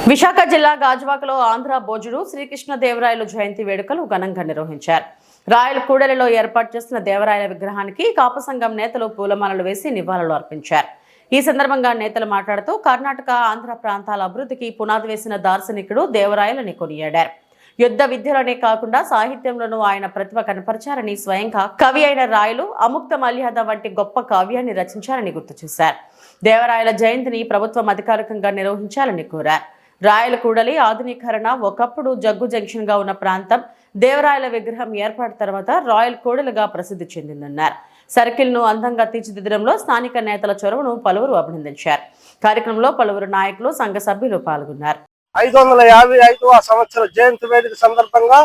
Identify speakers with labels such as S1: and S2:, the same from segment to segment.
S1: విశాఖ జిల్లా గాజువాకలో ఆంధ్ర భోజుడు శ్రీకృష్ణదేవరాయలు జయంతి వేడుకలు ఘనంగా నిర్వహించారు. రాయల కూడలిలో ఏర్పాటు చేసిన దేవరాయల విగ్రహానికి కాపు సంఘం నేతలు పూలమాలలు వేసి నివాళులు అర్పించారు. ఈ సందర్భంగా నేతలు మాట్లాడుతూ కర్ణాటక, ఆంధ్ర ప్రాంతాల అభివృద్ధికి పునాది వేసిన దార్శనికుడు దేవరాయలని కొనియాడారు. యుద్ధ విద్యలోనే కాకుండా సాహిత్యంలోనూ ఆయన ప్రతిభ కనపరిచారని, స్వయంగా కవి అయిన రాయలు అముక్త మల్యాద వంటి గొప్ప కావ్యాన్ని రచించారని గుర్తు చేశారు. దేవరాయల జయంతిని ప్రభుత్వం అధికారికంగా నిర్వహించాలని కోరారు. రాయల కూడలి ఆధునీకరణ ఒకప్పుడు జగ్గు జంక్షన్ గా ఉన్న ప్రాంతం దేవరాయల విగ్రహం ఏర్పాటు తర్వాత రాయల్ కూడలిగా ప్రసిద్ధి చెందిందన్నారు. సర్కిల్ ను అందంగా తీర్చిదిద్దడంలో స్థానిక నేతల చొరవను పలువురు అభినందించారు. కార్యక్రమంలో పలువురు నాయకులు, సంఘ సభ్యులు పాల్గొన్నారు.
S2: 555వ సంవత్సర జయంతి వేడుక సందర్భంగా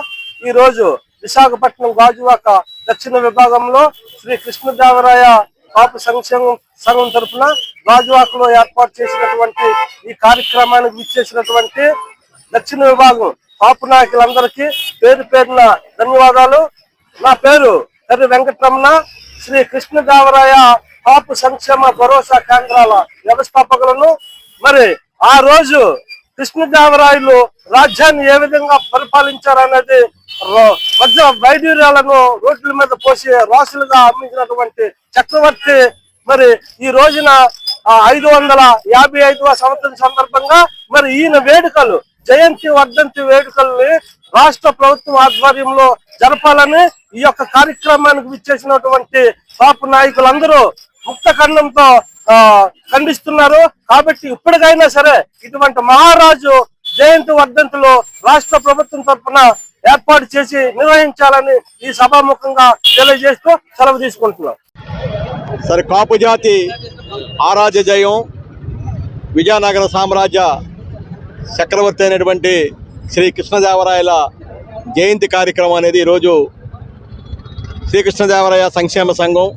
S2: ఈ రోజు విశాఖపట్నం గాజువాక దక్షిణ విభాగంలో శ్రీ కృష్ణదేవరాయ కాపు సంక్షేమ సంఘం తరఫున గాజువాకలో ఏర్పాటు చేసినటువంటి ఈ కార్యక్రమానికి విచ్చేసినటువంటి దక్షిణ విభాగం కాపు నాయకులందరికీ పేరు పేరున ధన్యవాదాలు. నా పేరు కర్రి వెంకటరమణ. శ్రీ కృష్ణదేవరాయ కాపు సంక్షేమ భరోసా కేంద్రాల వ్యవస్థాపకులను. మరి ఆ రోజు కృష్ణదేవరాయలు రాజ్యాన్ని ఏ విధంగా పరిపాలించారనేది వజ్ర వైడ్యూర్యాలను రోడ్ల మీద పోసి రాసులుగా అమ్మించినటువంటి చక్రవర్తి మరి ఈ రోజున 555వ సంవత్సరం సందర్భంగా మరి ఈయన వేడుకలు, జయంతి వర్ధంతి వేడుకల్ని రాష్ట్ర ప్రభుత్వం ఆధ్వర్యంలో జరపాలని ఈ యొక్క కార్యక్రమానికి విచ్చేసినటువంటి కాపు నాయకులందరూ ముక్త ఖండంతో ఖండిస్తున్నారు. కాబట్టి ఇప్పటికైనా సరే ఇటువంటి మహారాజు జయంతి వర్ధంతులు రాష్ట్ర ప్రభుత్వం తరఫున ఏర్పాటు చేసి నిర్వహించాలని ఈ సభాముఖంగా తెలియజేస్తూ సెలవు తీసుకుంటున్నాం.
S3: సరే, కాపు జాతి ఆరాధ్య జయం, విజయనగర సామ్రాజ్య చక్రవర్తి అయినటువంటి శ్రీ కృష్ణదేవరాయల జయంతి కార్యక్రమం అనేది ఈరోజు శ్రీకృష్ణదేవరాయ సంక్షేమ సంఘం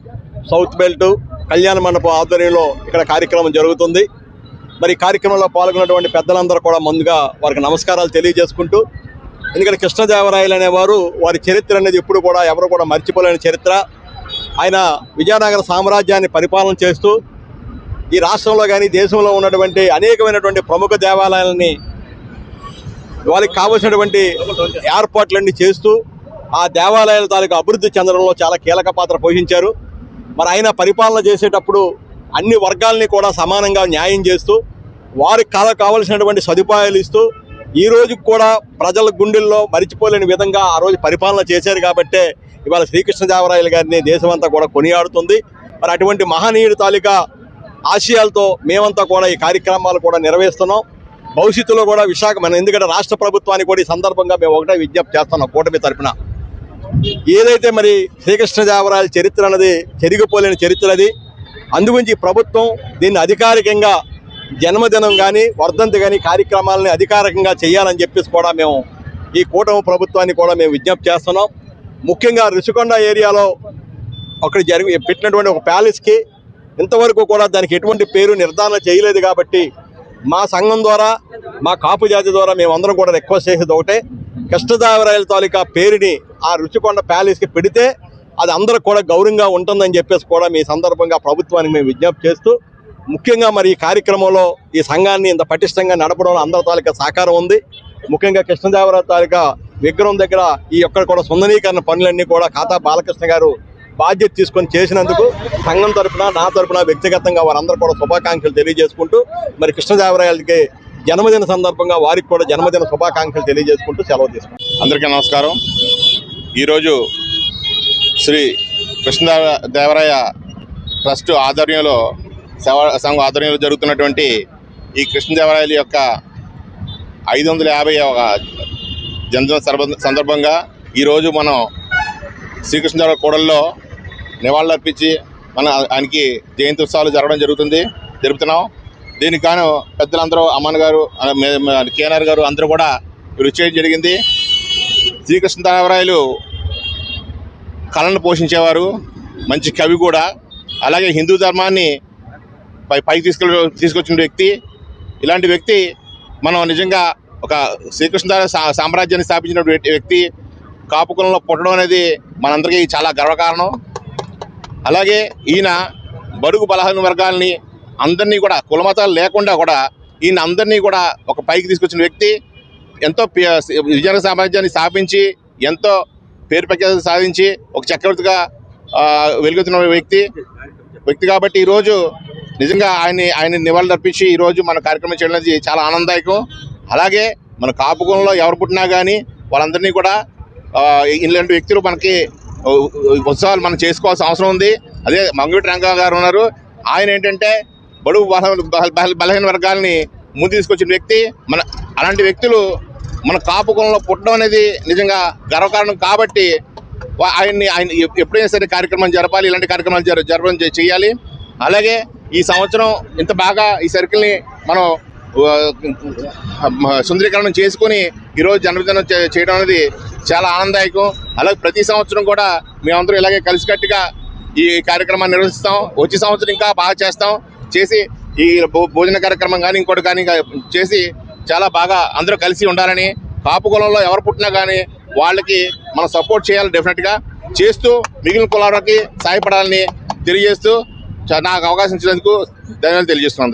S3: సౌత్ బెల్ట్ కళ్యాణ మండపం ఆధ్వర్యంలో ఇక్కడ కార్యక్రమం జరుగుతుంది. మరి కార్యక్రమంలో పాల్గొన్నటువంటి పెద్దలందరూ కూడా ముందుగా వారికి నమస్కారాలు తెలియజేసుకుంటూ, ఎందుకంటే కృష్ణదేవరాయలు అనేవారు వారి చరిత్ర అనేది ఎప్పుడు కూడా ఎవరు కూడా మర్చిపోలేని చరిత్ర. ఆయన విజయనగర సామ్రాజ్యాన్ని పరిపాలన చేస్తూ ఈ రాష్ట్రంలో కానీ దేశంలో ఉన్నటువంటి అనేకమైనటువంటి ప్రముఖ దేవాలయాలని వాళ్ళకి కావలసినటువంటి ఏర్పాట్లన్నీ చేస్తూ ఆ దేవాలయాల తాలూకు అభివృద్ధి చెందడంలో చాలా కీలక పాత్ర పోషించారు. మరి ఆయన పరిపాలన చేసేటప్పుడు అన్ని వర్గాలని కూడా సమానంగా న్యాయం చేస్తూ వారికి కావలసినటువంటి సదుపాయాలు ఇస్తూ ఈ రోజు కూడా ప్రజల గుండెల్లో మరిచిపోలేని విధంగా ఆ రోజు పరిపాలన చేశారు. కాబట్టే ఇవాళ శ్రీకృష్ణదేవరాయలు గారిని దేశమంతా కూడా కొనియాడుతుంది. మరి అటువంటి మహనీయుడి తాలూకా ఆశయాలతో మేమంతా కూడా ఈ కార్యక్రమాలు కూడా నిర్వహిస్తున్నాం. భవిష్యత్తులో కూడా ఎందుకంటే రాష్ట్ర ప్రభుత్వానికి కూడా ఈ సందర్భంగా మేము ఒకటే విజ్ఞప్తి చేస్తున్నాం కూటమి తరఫున. ఏదైతే మరి శ్రీకృష్ణదేవరాయల చరిత్ర అన్నది చెరిగిపోలేని చరిత్ర అది. అందుగురించి ప్రభుత్వం దీన్ని అధికారికంగా జన్మదినం కానీ వర్ధంతి కానీ కార్యక్రమాలని అధికారికంగా చేయాలని చెప్పేసి కూడా మేము ఈ కూటమి ప్రభుత్వాన్ని కూడా మేము విజ్ఞప్తి చేస్తున్నాం. ముఖ్యంగా రుషికొండ ఏరియాలో పెట్టినటువంటి ఒక ప్యాలెస్కి ఇంతవరకు కూడా దానికి ఎటువంటి పేరు నిర్ధారణ చేయలేదు. కాబట్టి మా సంఘం ద్వారా, మా కాపు జాతి ద్వారా మేమందరం కూడా రిక్వెస్ట్ చేసేది ఒకటే, కృష్ణదేవరాయల తాలూకా పేరుని ఆ రుషికొండ ప్యాలెస్కి పెడితే అది అందరికి కూడా గౌరవంగా ఉంటుందని చెప్పేసి కూడా మీ సందర్భంగా ప్రభుత్వానికి మేము విజ్ఞప్తి చేస్తూ, ముఖ్యంగా మరి ఈ కార్యక్రమంలో ఈ సంఘాన్ని ఇంత పటిష్టంగా నడపడంలో అందరి తాలూకా సహకారం ఉంది. ముఖ్యంగా కృష్ణదేవరాయ తాలూకా విగ్రహం దగ్గర ఈ యొక్క కూడా సుందరీకరణ పనులన్నీ కూడా ఖాతా బాలకృష్ణ గారు బాధ్యత తీసుకొని చేసినందుకు సంఘం తరఫున, నా తరఫున వ్యక్తిగతంగా వారందరూ కూడా శుభాకాంక్షలు తెలియజేసుకుంటూ, మరి కృష్ణదేవరాయలకి జన్మదిన సందర్భంగా వారికి కూడా జన్మదిన శుభాకాంక్షలు తెలియజేసుకుంటూ సెలవు తీసుకుంటాం.
S4: అందరికీ నమస్కారం. ఈరోజు శ్రీ కృష్ణదేవరాయ ట్రస్ట్ ఆధ్వర్యంలో సంఘం ఆధ్వర్యంలో జరుగుతున్నటువంటి ఈ కృష్ణదేవరాయల యొక్క 550వ జన్మదిన సందర్భంగా ఈరోజు మనం శ్రీకృష్ణదేవరాయ కూడల్లో నివాళులర్పించి ఆయనకి జయంతి ఉత్సవాలు జరుపుతున్నాం. దీనికి గాను పెద్దలందరూ, అమ్మన్ గారు, కేఆర్ గారు అందరూ కూడా రుచి చేయడం జరిగింది. శ్రీకృష్ణదేవరాయలు కళను పోషించేవారు, మంచి కవి కూడా. అలాగే హిందూ ధర్మాన్ని పైకి తీసుకొచ్చిన వ్యక్తి. ఇలాంటి వ్యక్తి మనం నిజంగా ఒక శ్రీకృష్ణదేవరాయ సామ్రాజ్యాన్ని స్థాపించిన వ్యక్తి కాపు కులంలో పుట్టడం అనేది మనందరికీ చాలా గర్వకారణం. అలాగే ఈయన బడుగు బలహీన వర్గాల్ని అందరినీ కూడా కులమతాలు లేకుండా కూడా ఈయన అందరినీ కూడా ఒక పైకి తీసుకొచ్చిన వ్యక్తి, ఎంతో విజయనగర సామ్రాజ్యాన్ని స్థాపించి ఎంతో పేరు ప్రఖ్యాతి సాధించి ఒక చక్రవర్తిగా వెలుగుతున్న వ్యక్తి కాబట్టి ఈరోజు నిజంగా ఆయన నివాళులు అర్పించి ఈరోజు మన కార్యక్రమం చేయడం అనేది చాలా ఆనందదాయకం. అలాగే మన కాపుకులంలో ఎవరు పుట్టినా కానీ వాళ్ళందరినీ కూడా ఇలాంటి వ్యక్తులు మనకి ఉత్సవాలు మనం చేసుకోవాల్సిన అవసరం ఉంది. అదే మంగవీటి రంగా గారు ఉన్నారు. ఆయన ఏంటంటే బడుగు బలహీన వర్గాలని ముందు తీసుకొచ్చిన వ్యక్తి. అలాంటి వ్యక్తులు మన కాపుకులంలో పుట్టడం అనేది నిజంగా గర్వకారణం కాబట్టి ఆయన ఎప్పుడైనా సరే కార్యక్రమం జరపాలి, ఇలాంటి కార్యక్రమాలు జరపడం చేయాలి. అలాగే ఈ సంవత్సరం ఇంత బాగా ఈ సర్కిల్ని మనం సుందరీకరణం చేసుకుని ఈరోజు జన్మదినం చేయడం అనేది చాలా ఆనందదాయకం. అలాగే ప్రతి సంవత్సరం కూడా మేమందరం ఇలాగే కలిసికట్టుగా ఈ కార్యక్రమాన్ని నిర్వహిస్తాం. వచ్చే సంవత్సరం ఇంకా బాగా చేసి ఈ భోజన కార్యక్రమం కానీ ఇంకోటి కానీ చేసి చాలా బాగా అందరూ కలిసి ఉండాలని, కాపు కులంలో ఎవరు పుట్టినా కానీ వాళ్ళకి మనం సపోర్ట్ చేయాలి డెఫినెట్గా చేస్తూ మిగిలిన కులాలకి సహాయపడాలని తెలియజేస్తూ నాకు అవకాశం ఇచ్చినందుకు ధన్యవాదాలు తెలియజేస్తున్నాను.